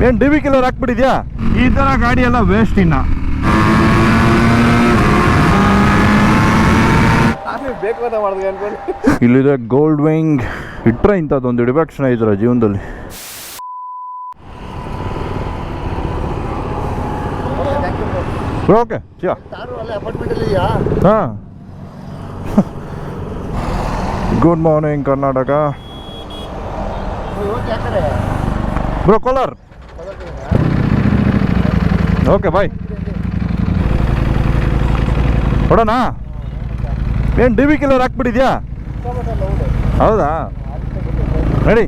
ಏನು D V killer ಹಾಕ್ಬಿಟ್ಟಿದ್ಯಾ? ಈ ಥರ ಗಾಡಿ ಎಲ್ಲ ವೇಸ್ಟ್ ಇನ್ನ. ಇಲ್ಲಿದೆ ಗೋಲ್ಡ್ ವಿಂಗ್. ಇಟ್ಟರೆ ಇಂಥದ್ದೊಂದು ಇಡಬೇಕು ಸ್ನೇಹಿತರ ಜೀವನದಲ್ಲಿ. ಓಕೆ ಹಾಂ. Good morning Karnataka bro. Kolar. Okay bye. ಹೊಡೋಣ. ಏನು ಡಿ ವಿ ಕಿಲ್ಲರ್ ಹಾಕ್ಬಿಟ್ಟಿದ್ಯಾ? ಹೌದಾ, ರೆಡಿ.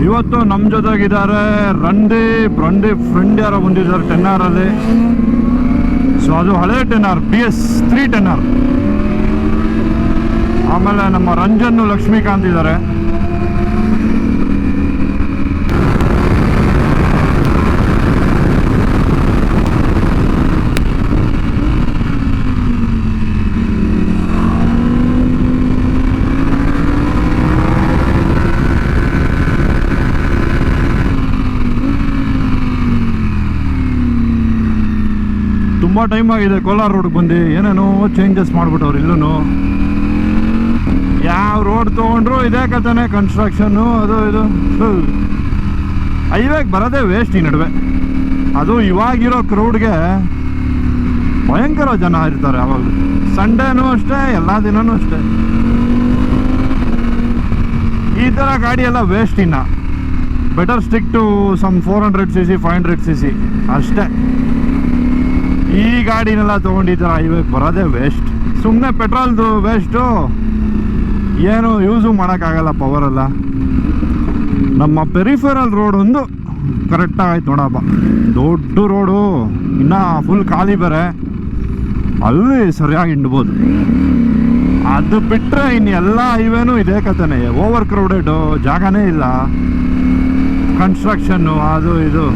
ಇವತ್ತು ನಮ್ಮ ಜೊತೆಗಿದ್ದಾರೆ ರಂದೀಪ್ ಫ್ರೆಂಡ್ ಯಾರೋ ಬಂದಿದ್ದಾರೆ 10R ಅಲ್ಲಿ. ಸೊ ಅದು ಹಳೆ 10R BS 3 10R. ಆಮೇಲೆ ನಮ್ಮ ರಂಜನ್ ಲಕ್ಷ್ಮೀಕಾಂತ್ ಇದ್ದಾರೆ. ತುಂಬ ಟೈಮ್ ಆಗಿದೆ ಕೋಲಾರ ರೋಡ್ಗೆ ಬಂದು. ಏನೇನೋ ಚೇಂಜಸ್ ಮಾಡಿಬಿಟ್ಟವ್ರು. ಇಲ್ಲೂ ಯಾವ ರೋಡ್ ತೊಗೊಂಡ್ರು ಇದೇ ಕಥೆನೇ, ಕನ್ಸ್ಟ್ರಕ್ಷನ್ನು ಅದು ಇದು. ಹೈವೇಗೆ ಬರೋದೇ ವೇಸ್ಟ್ ಈ ನಡುವೆ. ಅದು ಇವಾಗಿರೋ ಕ್ರೌಡ್ಗೆ ಭಯಂಕರ ಜನ ಇರ್ತಾರೆ ಯಾವಾಗಲೂ. ಸಂಡೇನೂ ಅಷ್ಟೇ, ಎಲ್ಲ ದಿನವೂ ಅಷ್ಟೇ. ಈ ಥರ ಗಾಡಿ ಎಲ್ಲ ವೇಸ್ಟ್ ಇನ್ನು. Better stick to some 400cc 500cc ಅಷ್ಟೇ. ಈ ಗಾಡಿನೆಲ್ಲ ತೊಗೊಂಡಿದ್ದಾರೆ ಹೈವೇಗೆ ಬರೋದೇ ವೇಸ್ಟ್. ಸುಮ್ಮನೆ ಪೆಟ್ರೋಲ್ದು ವೇಸ್ಟು, ಏನು ಯೂಸು ಮಾಡೋಕ್ಕಾಗಲ್ಲ ಪವರೆಲ್ಲ. ನಮ್ಮ ಪೆರಿಫೆರಲ್ ರೋಡ್ ಒಂದು ಕರೆಕ್ಟಾಗೈತೆ ನೋಡಪ್ಪ. ದೊಡ್ಡ ರೋಡು, ಇನ್ನೂ ಫುಲ್ ಖಾಲಿ ಬೇರೆ, ಅಲ್ಲಿ ಸರಿಯಾಗಿ ಹಿಂಡ್ಬೋದು. ಅದು ಬಿಟ್ಟರೆ ಇನ್ನೆಲ್ಲ ಹೈವೇನೂ ಇದೇ ಕಥೆನೇ. ಓವರ್ ಕ್ರೌಡೆಡು, ಜಾಗನೇ ಇಲ್ಲ, ಕನ್ಸ್ಟ್ರಕ್ಷನ್ನು ಅದು ಇದು.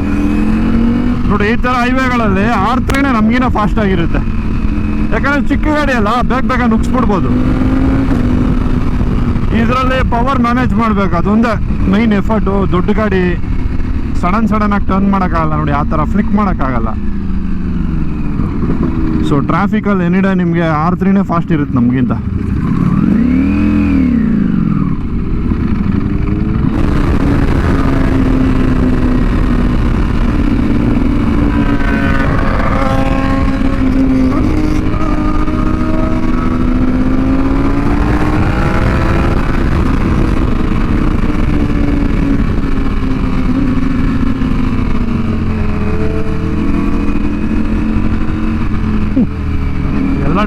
ನೋಡಿ ಈ ಥರ ಹೈವೇಗಳಲ್ಲಿ R3 ನಮಗಿನ ಫಾಸ್ಟ್ ಆಗಿರುತ್ತೆ. ಯಾಕಂದರೆ ಚಿಕ್ಕ ಗಾಡಿ ಅಲ್ಲ, ಬೇಗ ನುಗ್ಸ್ಬಿಡ್ಬೋದು. ಇದರಲ್ಲಿ ಪವರ್ ಮ್ಯಾನೇಜ್ ಮಾಡಬೇಕು, ಅದೊಂದೇ ಮೈನ್ ಎಫರ್ಟು. ದೊಡ್ಡ ಗಾಡಿ ಸಡನ್ನಾಗಿ ಟರ್ನ್ ಮಾಡೋಕ್ಕಾಗಲ್ಲ ನೋಡಿ, ಆ ಥರ ಫ್ಲಿಕ್ ಮಾಡೋಕ್ಕಾಗಲ್ಲ. ಸೊ ಟ್ರಾಫಿಕಲ್ಲಿ ಎನಿ ಡೇ ನಿಮಗೆ R3 ಫಾಸ್ಟ್ ಇರುತ್ತೆ ನಮಗಿಂತ.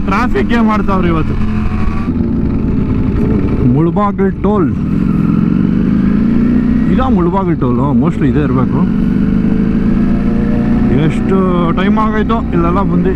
ಟ್ರಾಫಿಕ್ ಏನ್ ಮಾಡ್ತಾವ್ರಿ ಇವತ್ತು. ಮುಳಬಾಗಿಲು ಟೋಲ್ ಇಲ್ಲ, ಮುಳಬಾಗಿಲು ಟೋಲು ಮೋಸ್ಟ್ಲಿ ಇದೇ ಇರಬೇಕು. ಎಷ್ಟು ಟೈಮ್ ಆಗೈತೋ ಇಲ್ಲೆಲ್ಲ ಬಂದು.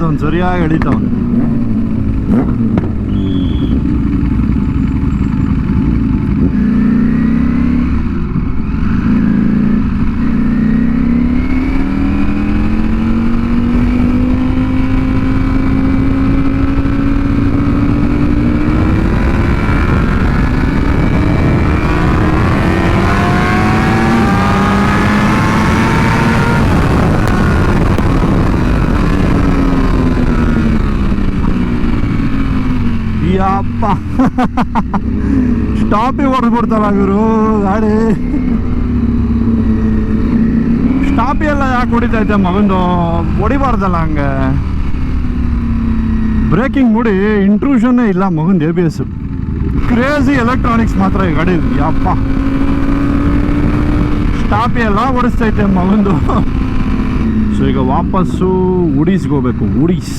ಎಳಿತಾವನ್ ಸರಿಯಾಗಿ ಎಳಿತಾವನ್. ಅಪ್ಪ ಸ್ಟಾಪಿಗೆ ಹೊಡೆದ್ಬಿಡ್ತಾರ ಇವರು ಗಾಡಿ. ಸ್ಟಾಪಿ ಎಲ್ಲ ಯಾಕೆ ಹೊಡಿತೈತೆ ಮಗಂದು, ಹೊಡಿಬಾರ್ದಲ್ಲ ಹಂಗೆ. ಬ್ರೇಕಿಂಗ್ ನೋಡಿ ಇಂಟ್ರೂಷನ್ನೇ ಇಲ್ಲ ಮಗಂದು ABS. ಕ್ರೇಜಿ ಎಲೆಕ್ಟ್ರಾನಿಕ್ಸ್ ಮಾತ್ರ ಈ ಗಾಡಿ. ಯಪ್ಪ ಸ್ಟಾಪಿ ಎಲ್ಲ ಹೊಡಿಸ್ತೈತೆ ಮಗಂದು. ಸೊ ಈಗ ವಾಪಸ್ಸು ಉಡೀಸ್ಗೆ ಹೋಗ್ಬೇಕು. ಉಡೀಸ್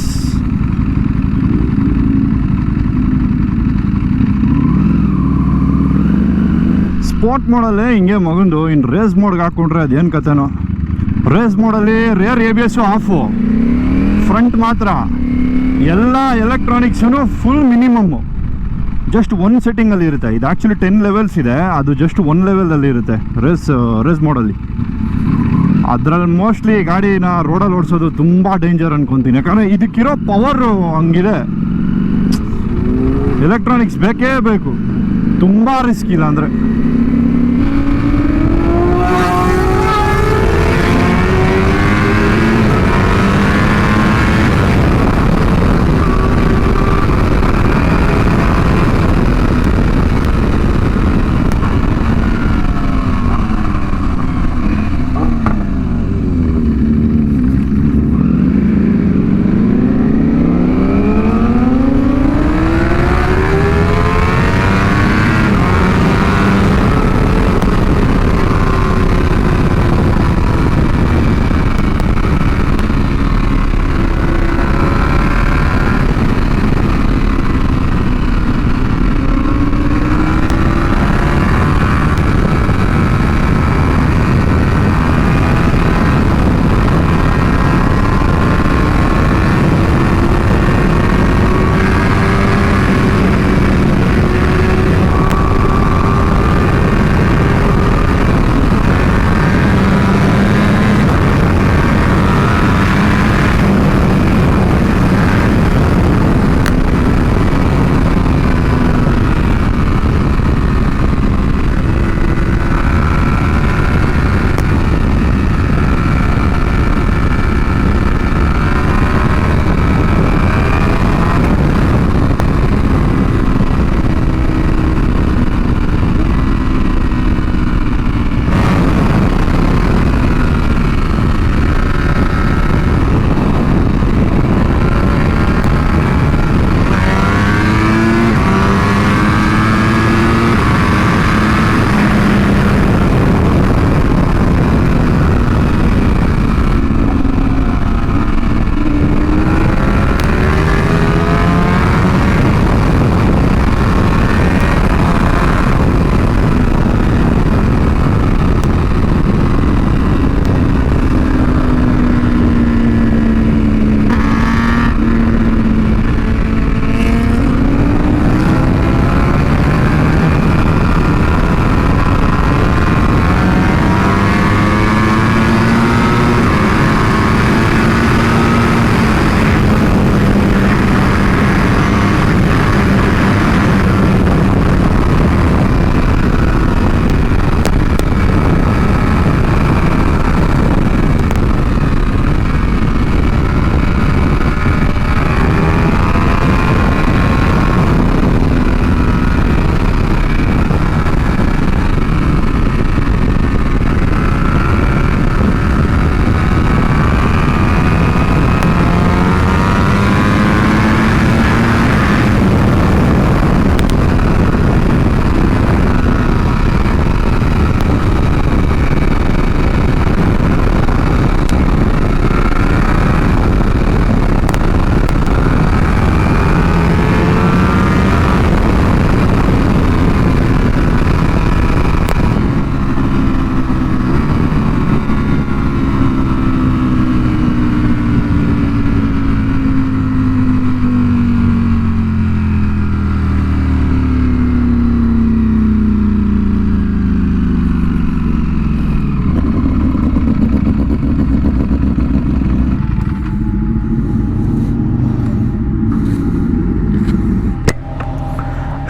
ಸ್ಪೋರ್ಟ್ ಮೋಡಲ್ಲಿ ಹಿಂಗೆ ಮಗಂದು. ಇನ್ನು ರೇಸ್ ಮೋಡ್ಗೆ ಹಾಕ್ಕೊಂಡ್ರೆ ಅದೇನು ಕತೆನೋ. ರೇಸ್ ಮೋಡಲ್ಲಿ ರೇರ್ ABS ಆಫು, ಫ್ರಂಟ್ ಮಾತ್ರ. ಎಲ್ಲ ಎಲೆಕ್ಟ್ರಾನಿಕ್ಸೂ ಫುಲ್ ಮಿನಿಮಮ್ಮು, ಜಸ್ಟ್ ಒನ್ ಸೆಟ್ಟಿಂಗಲ್ಲಿ ಇರುತ್ತೆ. ಇದು ಆ್ಯಕ್ಚುಲಿ 10 ಲೆವೆಲ್ಸ್ ಇದೆ, ಅದು ಜಸ್ಟ್ 1 ಲೆವೆಲಲ್ಲಿ ಇರುತ್ತೆ ರೇಸ್ ಮೋಡಲ್ಲಿ. ಅದರಲ್ಲಿ ಮೋಸ್ಟ್ಲಿ ಗಾಡಿನ ರೋಡಲ್ಲಿ ಓಡಿಸೋದು ತುಂಬ ಡೇಂಜರ್ ಅನ್ಕೊತೀನಿ. ಯಾಕಂದರೆ ಇದಕ್ಕಿರೋ ಪವರು ಹಂಗಿದೆ. ಎಲೆಕ್ಟ್ರಾನಿಕ್ಸ್ ಬೇಕೇ ಬೇಕು, ತುಂಬ ರಿಸ್ಕ್ ಇಲ್ಲ ಅಂದರೆ.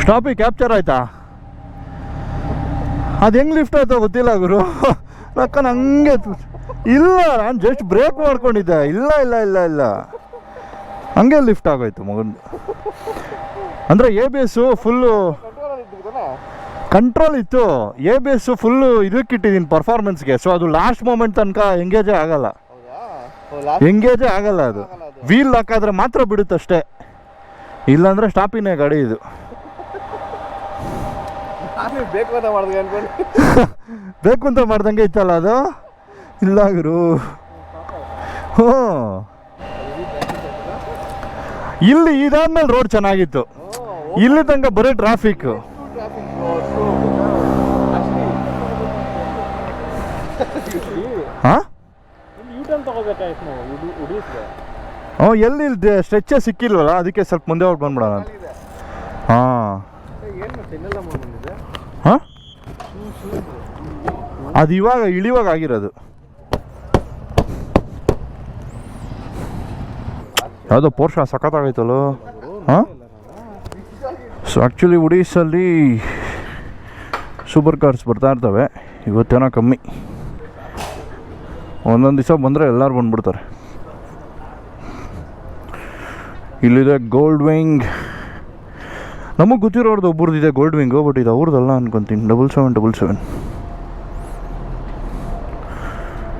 ಸ್ಟಾಪಿಗೆ ಕ್ಯಾಪ್ಚರ್ ಆಯ್ತಾ? ಅದು ಹೆಂಗೆ ಲಿಫ್ಟ್ ಆಯ್ತೋ ಗೊತ್ತಿಲ್ಲ ಗುರು. ನಕ್ಕನ ಹಂಗೆ ಇಲ್ಲ, ನಾನು ಜಸ್ಟ್ ಬ್ರೇಕ್ ಮಾಡ್ಕೊಂಡಿದ್ದೆ. ಇಲ್ಲ ಇಲ್ಲ ಇಲ್ಲ ಇಲ್ಲ ಹಂಗೆ ಲಿಫ್ಟ್ ಆಗೋಯ್ತು ಮಗಂದು. ಅಂದರೆ A B S full control ಇತ್ತು. ಎ ಬಿ ಎಸ್ಸು ಫುಲ್ಲು ಇದಕ್ಕಿಟ್ಟಿದ್ದೀನಿ ಪರ್ಫಾರ್ಮೆನ್ಸ್ಗೆ. ಸೊ ಅದು ಲಾಸ್ಟ್ ಮೂಮೆಂಟ್ ತನಕ ಎಂಗೇಜೇ ಆಗಲ್ಲ. ಎಂಗೇಜೇ ಆಗಲ್ಲ ಅದು. ವೀಲ್ ಹಾಕಾದ್ರೆ ಮಾತ್ರ ಬಿಡುತ್ತಷ್ಟೇ, ಇಲ್ಲಾಂದರೆ ಸ್ಟಾಪಿನೇ ಗಾಡಿ ಇದು. ಬೇಕು ಅಂತ ಮಾಡ್ದಂಗೆ ಇತ್ತಲ್ಲ ಅದು. ಇಲ್ಲ ಗುರು. ಹ್ಞೂ, ಇಲ್ಲಿ ಇದಾದ್ಮೇಲೆ ರೋಡ್ ಚೆನ್ನಾಗಿತ್ತು. ಇಲ್ಲಿ ತನಕ ಬರೀ ಟ್ರಾಫಿಕ್. ಹಾಂ, ಹ್ಞೂ, ಎಲ್ಲಿ ಸ್ಟ್ರೆಚ್ಚೇ ಸಿಕ್ಕಿಲ್ವಲ್ಲ, ಅದಕ್ಕೆ ಸ್ವಲ್ಪ ಮುಂದೆ ಹೋಗಿ ಬಂದ್ಬಿಡೋಣ ಅಂತ. ಹಾಂ ಹಾಂ, ಅದು ಇವಾಗ ಇಳಿವಾಗ ಆಗಿರೋದು. ಯಾವುದೋ ಪೋರ್ಷ ಸಖತ್ತಾಗೈತಲ್ಲೋ. ಹಾಂ, ಸೊ ಆ್ಯಕ್ಚುಲಿ ಉಡೀಸಲ್ಲಿ ಸೂಪರ್ ಕಾರ್ಸ್ ಬರ್ತಾ ಇರ್ತವೆ. ಇವತ್ತೇನೋ ಕಮ್ಮಿ, ಒಂದೊಂದು ದಿವಸ ಬಂದರೆ ಎಲ್ಲರೂ ಬಂದ್ಬಿಡ್ತಾರೆ. ಇಲ್ಲಿದೆ ಗೋಲ್ಡ್ ವಿಂಗ್. ನಮಗೆ ಗೊತ್ತಿರೋರ್ದು ಒಬ್ಬರದಿದೆ ಗೋಲ್ಡ್ ವಿಂಗು, ಬಟ್ ಇದು ಅವ್ರದ್ದಲ್ಲ ಅನ್ಕೊತೀನಿ. 7777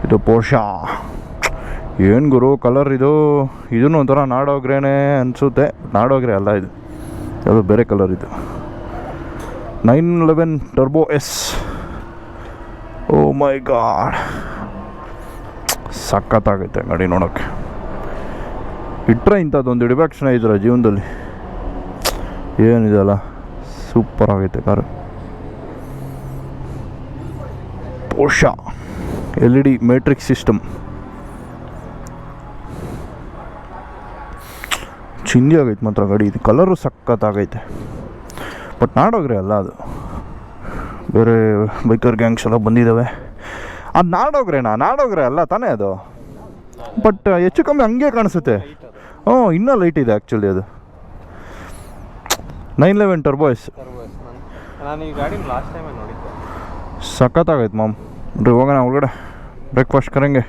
ಇದು ಪೋರ್ಷ. ಏನು ಗುರು ಕಲರ್ ಇದು. ಇದೂ ಒಂಥರ ನಾಡೋಗ್ರೇನೆ ಅನಿಸುತ್ತೆ. ನಾಡೋಗ್ರೆ ಅಲ್ಲ ಇದು, ಯಾವುದೋ ಬೇರೆ ಕಲರ್ ಇದು. 911 ಟರ್ಬೋ ಎಸ್. ಓ ಮೈ ಗಾಡ್, ಸಖತ್ತಾಗೈತೆ ಗಾಡಿ ನೋಡೋಕ್ಕೆ. ಇಟ್ಟರೆ ಇಂಥದ್ದೊಂದು ಇಡಬೇಕು ಸ್ನೇಹಿತರ ಜೀವನದಲ್ಲಿ. ಏನಿದೆಲ್ಲ ಸೂಪರ್ ಆಗೈತೆ ಕಾರು. ಪೋರ್ಷ LED matrix system. ಚಿಂದಿ ಆಗೈತೆ ಮಾತ್ರ ಗಾಡಿ. ಇದು ಕಲರು ಸಖತ್ತಾಗೈತೆ. ಬಟ್ ನಾಡೋಗ್ರೆ ಅಲ್ಲ ಅದು, ಬೇರೆ ಬೈಕರ್ ಗ್ಯಾಂಗ್ಸ್ ಎಲ್ಲ ಬಂದಿದ್ದಾವೆ. ಅದು ನಾಡೋಗ್ರೆ ಅಲ್ಲ ತಾನೇ ಅದು. ಬಟ್ ಹೆಚ್ಚು ಕಮ್ಮಿ ಹಂಗೆ ಕಾಣಿಸುತ್ತೆ. ಹ್ಞೂ, ಇನ್ನೂ ಲೈಟ್ ಇದೆ ಆ್ಯಕ್ಚುಲಿ ಅದು. 911 ಟರ್ಬೋ ಎಸ್. ನಾನು ಈ ಗಾಡಿ ಲಾಸ್ಟ್ ಟೈಮ್ ನೋಡಿದ್ದೆ. ಸಖತ್ತಾಗೈತೆ ಮಾಮ್. ಹೋಗೋಣ ಒಳಗಡೆ, ಬ್ರೇಕ್ಫಾಸ್ಟ್ ಕರೆಂಗೆ.